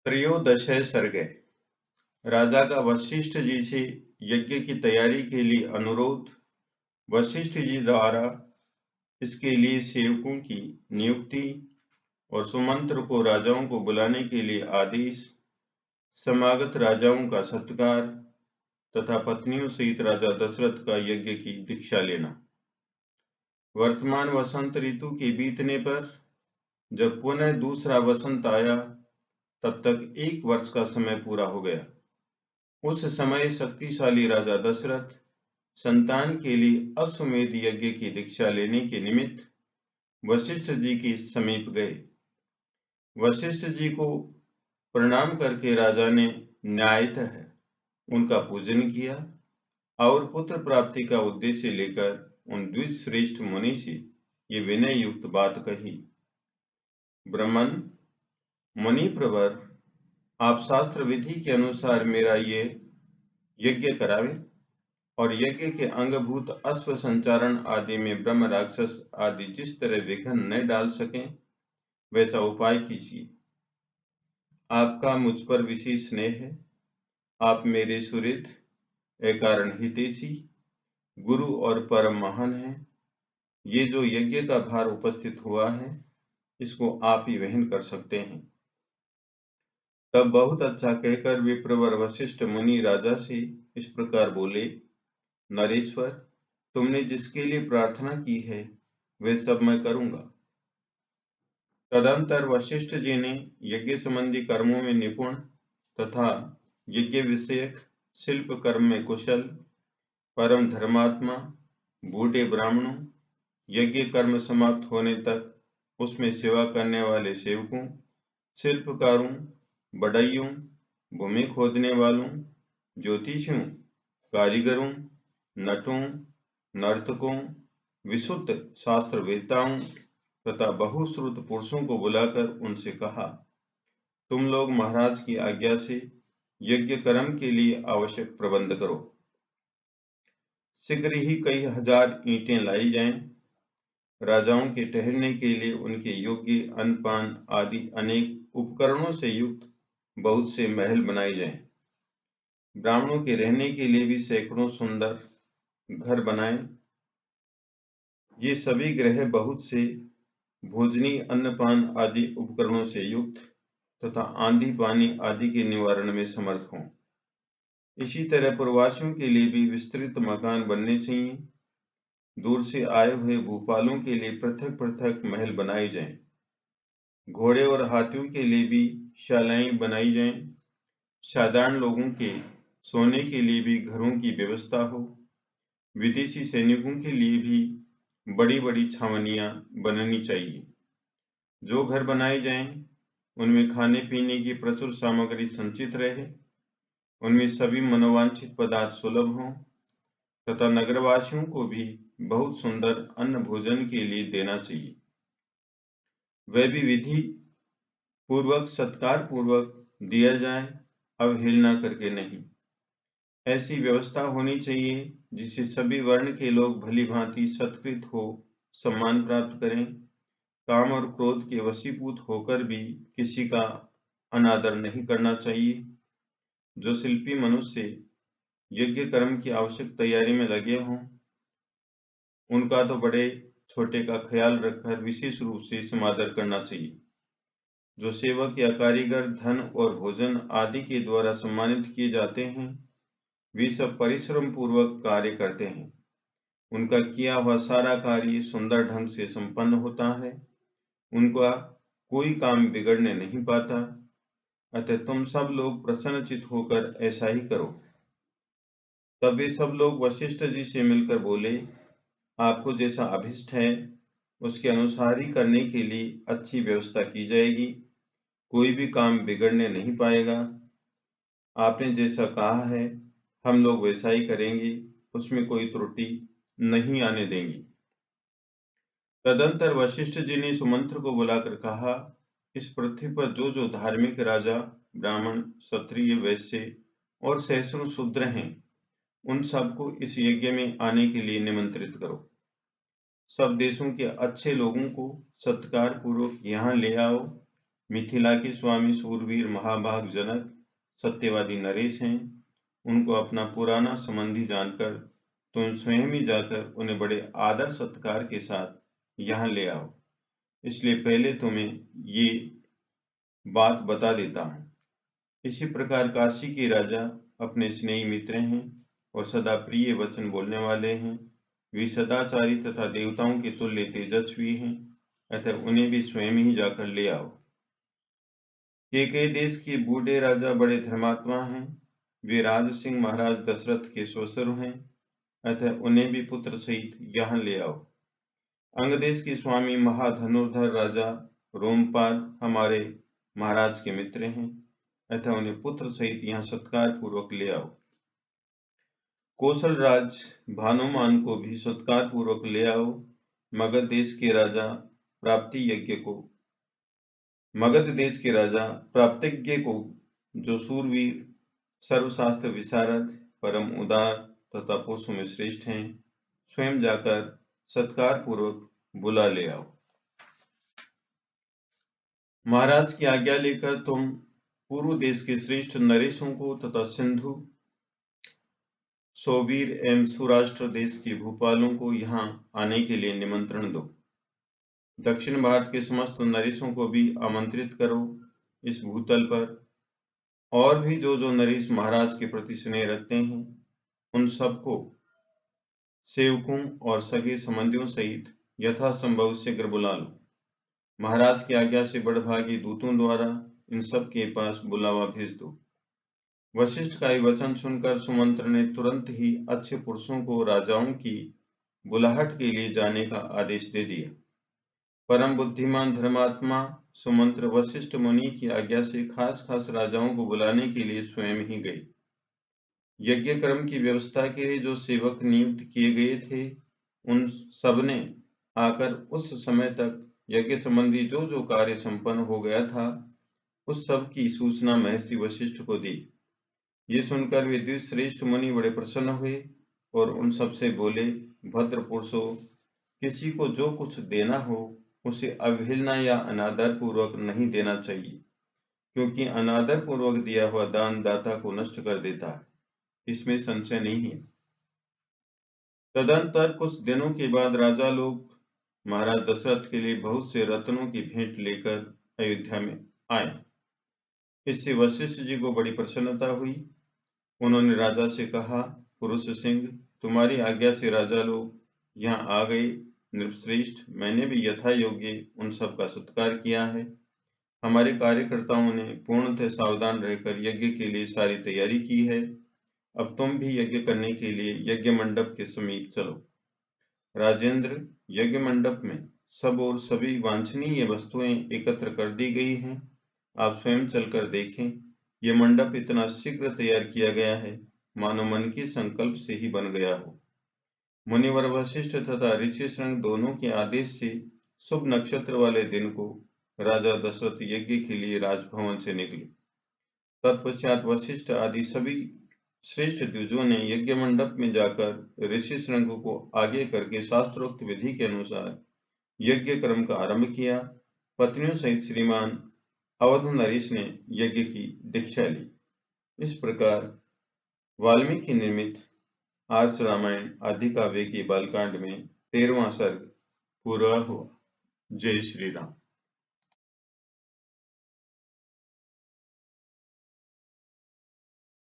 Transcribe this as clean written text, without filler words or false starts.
त्रयोदशः सर्ग। राजा का वशिष्ठ जी से यज्ञ की तैयारी के लिए अनुरोध। वशिष्ठ जी द्वारा इसके लिए सेवकों की नियुक्ति और सुमंत्र को राजाओं को बुलाने के लिए आदेश। समागत राजाओं का सत्कार तथा पत्नियों सहित राजा दशरथ का यज्ञ की दीक्षा लेना। वर्तमान वसंत ऋतु के बीतने पर जब पुनः दूसरा वसंत आया तब तक 1 वर्ष का समय पूरा हो गया। उस समय शक्तिशाली राजा दशरथ संतान के लिए अश्वमेध यज्ञ की दीक्षा लेने के निमित्त वशिष्ठ जी के समीप गए। वशिष्ठ जी को प्रणाम करके राजा ने न्यायतः उनका पूजन किया और पुत्र प्राप्ति का उद्देश्य लेकर उन द्विश्रेष्ठ मुनि से ये विनय युक्त बात कही। ब्राह्मण मुनि प्रवर, आप शास्त्र विधि के अनुसार मेरा ये यज्ञ करावें और यज्ञ के अंगभूत अश्व संचारण आदि में ब्रह्म राक्षस आदि जिस तरह विघ्न न डाल सकें वैसा उपाय कीजिए। आपका मुझ पर विशेष स्नेह है। आप मेरे सुहृद, अकारण हितैषी, गुरु और परम महान हैं। ये जो यज्ञ का भार उपस्थित हुआ है इसको आप ही वहन कर सकते हैं। तब बहुत अच्छा कहकर विप्रवर वशिष्ठ मुनि राजा से इस प्रकार बोले, नरेश्वर, तुमने जिसके लिए प्रार्थना की है वे सब मैं करूंगा। तदंतर वशिष्ठ जी ने यज्ञ संबंधी कर्मों में निपुण तथा यज्ञ विषयक शिल्प कर्म में कुशल, परम धर्मात्मा, बूढ़े ब्राह्मणों, यज्ञ कर्म समाप्त होने तक उसमें सेवा करने वाले सेवकों, शिल्पकारों, बढ़इयों, भूमि खोदने वालों, ज्योतिषियों, कारीगरों, नटों, नर्तकों, विशुद्ध शास्त्रवेत्ताओं तथा बहुश्रुत पुरुषों को बुलाकर उनसे कहा, तुम लोग महाराज की आज्ञा से यज्ञ कर्म के लिए आवश्यक प्रबंध करो। शीघ्र ही कई हजार ईंटें लाई जाएं। राजाओं के ठहरने के लिए उनके योग्य अन्नपान आदि अनेक उपकरणों से युक्त बहुत से महल बनाए जाएं। ब्राह्मणों के रहने के लिए भी सैकड़ों सुंदर घर बनाएं। ये सभी ग्रह बहुत से भोजनी अन्नपान आदि उपकरणों से युक्त तथा आंधी पानी आदि के निवारण में समर्थ हों। इसी तरह प्रवासियों के लिए भी विस्तृत मकान बनने चाहिए। दूर से आए हुए भूपालों के लिए पृथक पृथक महल बनाए जाएं। घोड़े और हाथियों के लिए भी शालाएं बनाई जाएं। साधारण लोगों के सोने के लिए भी घरों की व्यवस्था हो। विदेशी सैनिकों के लिए भी बड़ी बड़ी छावनियां बननी चाहिए। जो घर बनाए जाएं उनमें खाने पीने की प्रचुर सामग्री संचित रहे, उनमें सभी मनोवांछित पदार्थ सुलभ हों तथा नगरवासियों को भी बहुत सुंदर अन्न भोजन के लिए देना चाहिए। वह भी विधि पूर्वक सत्कार पूर्वक दिया जाए, अवहेलना करके नहीं। ऐसी व्यवस्था होनी चाहिए जिससे सभी वर्ण के लोग भली भांति सत्कृत हो सम्मान प्राप्त करें। काम और क्रोध के वशीभूत होकर भी किसी का अनादर नहीं करना चाहिए। जो शिल्पी मनुष्य यज्ञ कर्म की आवश्यक तैयारी में लगे हों उनका तो बड़े छोटे का ख्याल रखकर विशेष रूप से समादर करना चाहिए। जो सेवक या कारीगर धन और भोजन आदि के द्वारा सम्मानित किए जाते हैं वे सब परिश्रम पूर्वक कार्य करते हैं। उनका किया हुआ सारा कार्य सुंदर ढंग से संपन्न होता है। उनका कोई काम बिगड़ने नहीं पाता। अतः तुम सब लोग प्रसन्नचित होकर ऐसा ही करो। तब वे सब लोग वशिष्ठ जी से मिलकर बोले, आपको जैसा अभिष्ट है उसके अनुसार ही करने के लिए अच्छी व्यवस्था की जाएगी। कोई भी काम बिगड़ने नहीं पाएगा। आपने जैसा कहा है हम लोग वैसा ही करेंगे, उसमें कोई त्रुटि नहीं आने देंगे। तदंतर वशिष्ठ जी ने सुमंत्र को बुलाकर कहा, इस पृथ्वी पर जो जो धार्मिक राजा, ब्राह्मण, क्षत्रिय, वैश्य और सैकड़ों शूद्र हैं उन सबको इस यज्ञ में आने के लिए निमंत्रित करो। सब देशों के अच्छे लोगों को सत्कार पूर्वक यहाँ ले आओ। मिथिला के स्वामी सूरवीर महाभाग जनक सत्यवादी नरेश हैं। उनको अपना पुराना संबंधी जानकर तुम स्वयं ही जाकर उन्हें बड़े आदर सत्कार के साथ यहाँ ले आओ। इसलिए पहले तुम्हें ये बात बता देता हूँ। इसी प्रकार काशी के राजा अपने स्नेही मित्र हैं और सदा प्रिय वचन बोलने वाले हैं। वे सदाचारी तथा देवताओं के तुल्य तेजस्वी हैं, अतः उन्हें भी स्वयं ही जाकर ले आओ। केकई देश के बूढ़े राजा बड़े धर्मात्मा हैं। वे राज सिंह महाराज दशरथ के ससुर हैं, अतः उन्हें भी पुत्र सहित यहाँ ले आओ। अंग देश के स्वामी महाधनुर्धर राजा रोमपाद हमारे महाराज के मित्र हैं, अतः उन्हें पुत्र सहित यहाँ सत्कार पूर्वक ले आओ। कौशल राज भानुमान को भी सत्कार पूर्वक ले आओ। मगध देश के राजा प्राप्तिज्ञ को जो सूरवीर सर्वशास्त्र विशारद परम उदार तथा पुरुषों में श्रेष्ठ हैं, स्वयं जाकर सत्कार पूर्वक बुला ले आओ। महाराज की आज्ञा लेकर तुम पूर्व देश के श्रेष्ठ नरेशों को तथा सिंधु सौवीर एवं सुराष्ट्र देश के भूपालों को यहाँ आने के लिए निमंत्रण दो। दक्षिण भारत के समस्त नरेशों को भी आमंत्रित करो। इस भूतल पर और भी जो नरेश महाराज के प्रति स्नेह रखते हैं, उन सबको सेवकों और सगे संबंधियों सहित यथासंभव शीघ्र बुला लो। महाराज की आज्ञा से बड़भागी दूतों द्वारा इन सब के पास बुलावा भेज दो। वशिष्ठ का ये वचन सुनकर सुमंत्र ने तुरंत ही अच्छे पुरुषों को राजाओं की बुलाहट के लिए जाने का आदेश दे दिया। परम बुद्धिमान धर्मात्मा सुमंत्र वशिष्ठ मुनि की आज्ञा से खास राजाओं को बुलाने के लिए स्वयं ही गए। यज्ञ कर्म की व्यवस्था के लिए जो सेवक नियुक्त किए गए थे, उन सबने आकर उस समय तक यज्ञ संबंधी जो कार्य संपन्न हो गया था, उस सब की सूचना महर्षि वशिष्ठ को दी। ये सुनकर वे द्विश्रेष्ठ मुनि बड़े प्रसन्न हुए और उन सबसे बोले, भद्र पुरुषों, किसी को जो कुछ देना हो उसे अवहेलना या अनादर पूर्वक नहीं देना चाहिए, क्योंकि अनादर पूर्वक दिया हुआ दान दाता को नष्ट कर देता है, इसमें संशय नहीं है। तदंतर कुछ दिनों के बाद राजा लोग महाराज दशरथ के लिए बहुत से रत्नों की भेंट लेकर अयोध्या में आए। इससे वशिष्ठ जी को बड़ी प्रसन्नता हुई। उन्होंने राजा से कहा, पुरुष सिंह, तुम्हारी आज्ञा से राजा लोग यहाँ आ गए। नृपश्रेष्ठ, मैंने भी यथा योग्य उन सब का सत्कार किया है। हमारे कार्यकर्ताओं ने पूर्णतः सावधान रहकर यज्ञ के लिए सारी तैयारी की है। अब तुम भी यज्ञ करने के लिए यज्ञ मंडप के समीप चलो। राजेंद्र, यज्ञ मंडप में सब और सभी वांछनीय वस्तुएं एकत्र कर दी गई हैं। आप स्वयं चलकर देखें। यह मंडप इतना शीघ्र तैयार किया गया है, मानो मन के संकल्प से ही बन गया हो। मुनिवर वशिष्ठ तथा ऋषि श्रृंग दोनों के आदेश से शुभ नक्षत्र वाले दिन को राजा दशरथ यज्ञ के लिए राजभवन से निकले। तत्पश्चात वशिष्ठ आदि सभी श्रेष्ठ द्विजों ने यज्ञ मंडप में जाकर ऋषि श्रृंग को आगे करके शास्त्रोक्त विधि के अनुसार यज्ञ कर्म का आरंभ किया। पत्नियों सहित श्रीमान अवध नरेश ने यज्ञ की दीक्षा ली। इस प्रकार वाल्मीकि निर्मित आर्ष रामायण आदि काव्य के बालकांड में 13वां सर्ग पूरा हुआ। जय श्री राम।